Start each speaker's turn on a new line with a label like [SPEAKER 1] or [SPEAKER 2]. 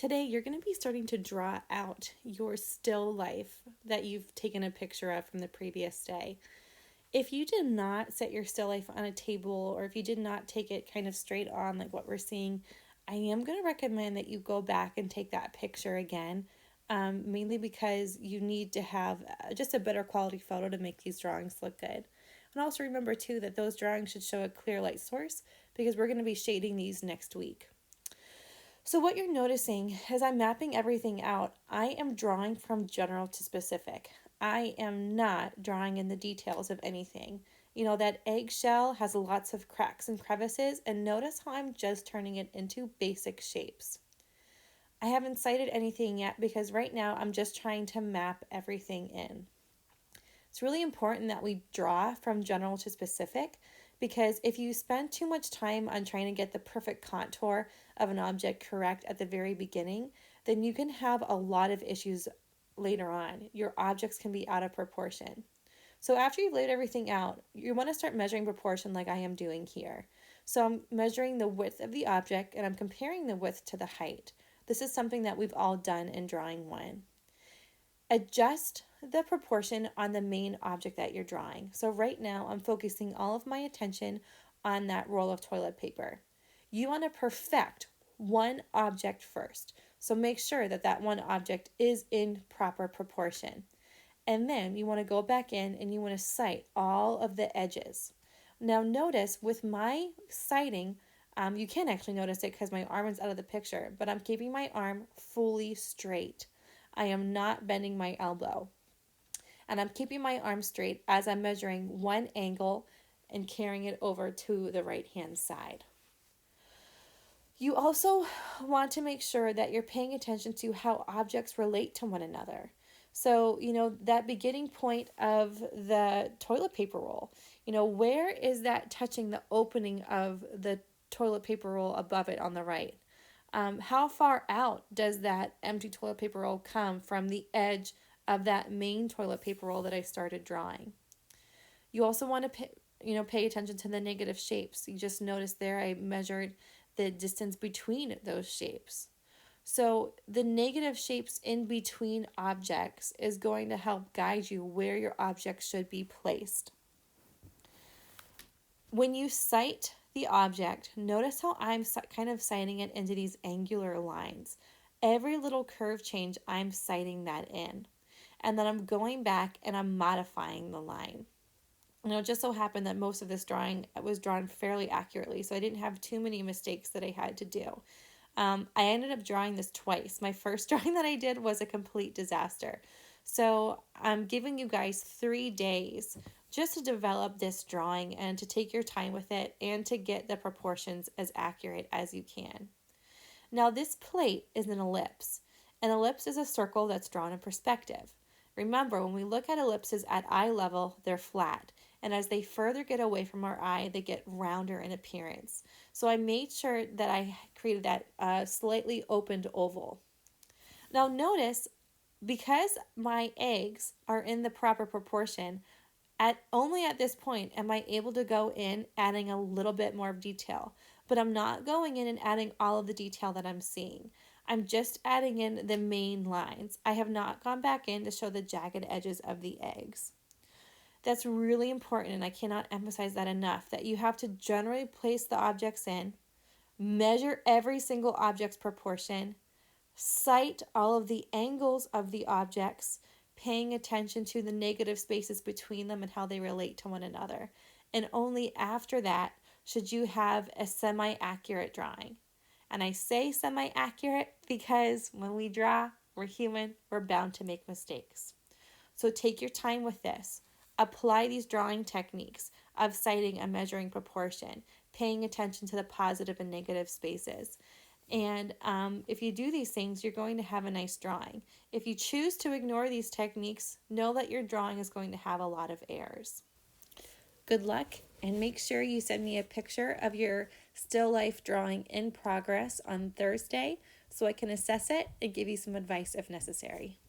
[SPEAKER 1] Today, you're going to be starting to draw out your still life that you've taken a picture of from the previous day. If you did not set your still life on a table, or if you did not take it kind of straight on like what we're seeing, I am going to recommend that you go back and take that picture again, mainly because you need to have just a better quality photo to make these drawings look good. And also remember too that those drawings should show a clear light source because we're going to be shading these next week. So what you're noticing as I'm mapping everything out, I am drawing from general to specific. I am not drawing in the details of anything. You know, that eggshell has lots of cracks and crevices, and notice how I'm just turning it into basic shapes. I haven't cited anything yet because right now I'm just trying to map everything in. It's really important that we draw from general to specific, because if you spend too much time on trying to get the perfect contour of an object correct at the very beginning, then you can have a lot of issues later on. Your objects can be out of proportion. So after you've laid everything out, you want to start measuring proportion like I am doing here. So I'm measuring the width of the object and I'm comparing the width to the height. This is something that we've all done in drawing one. Adjust the proportion on the main object that you're drawing. So right now I'm focusing all of my attention on that roll of toilet paper. You want to perfect one object first. So make sure that that one object is in proper proportion. And then you want to go back in and you want to cite all of the edges. Now notice with my citing, you can actually notice it because my arm is out of the picture, but I'm keeping my arm fully straight. I am not bending my elbow. And I'm keeping my arm straight as I'm measuring one angle and carrying it over to the right hand side. You also want to make sure that you're paying attention to how objects relate to one another. So, that beginning point of the toilet paper roll, where is that touching the opening of the toilet paper roll above it on the right? How far out does that empty toilet paper roll come from the edge of that main toilet paper roll that I started drawing? You also want to pay attention to the negative shapes. You just noticed there I measured the distance between those shapes. So the negative shapes in between objects is going to help guide you where your object should be placed. When you cite the object, notice how I'm kind of citing it into these angular lines. Every little curve change, I'm citing that in. And then I'm going back and I'm modifying the line. It just so happened that most of this drawing was drawn fairly accurately, so I didn't have too many mistakes that I had to do. I ended up drawing this twice. My first drawing that I did was a complete disaster. So I'm giving you guys 3 days just to develop this drawing and to take your time with it and to get the proportions as accurate as you can. Now this plate is an ellipse. An ellipse is a circle that's drawn in perspective. Remember, when we look at ellipses at eye level, they're flat. And as they further get away from our eye, they get rounder in appearance. So I made sure that I created that slightly opened oval. Now notice, because my eggs are in the proper proportion, only at this point am I able to go in adding a little bit more of detail. But I'm not going in and adding all of the detail that I'm seeing. I'm just adding in the main lines. I have not gone back in to show the jagged edges of the eggs. That's really important, and I cannot emphasize that enough, that you have to generally place the objects in, measure every single object's proportion, cite all of the angles of the objects, paying attention to the negative spaces between them and how they relate to one another. And only after that should you have a semi-accurate drawing. And I say semi-accurate because when we draw, we're human, we're bound to make mistakes. So take your time with this. Apply these drawing techniques of citing and measuring proportion, paying attention to the positive and negative spaces. And if you do these things, you're going to have a nice drawing. If you choose to ignore these techniques, know that your drawing is going to have a lot of errors. Good luck, and make sure you send me a picture of your still life drawing in progress on Thursday so I can assess it and give you some advice if necessary.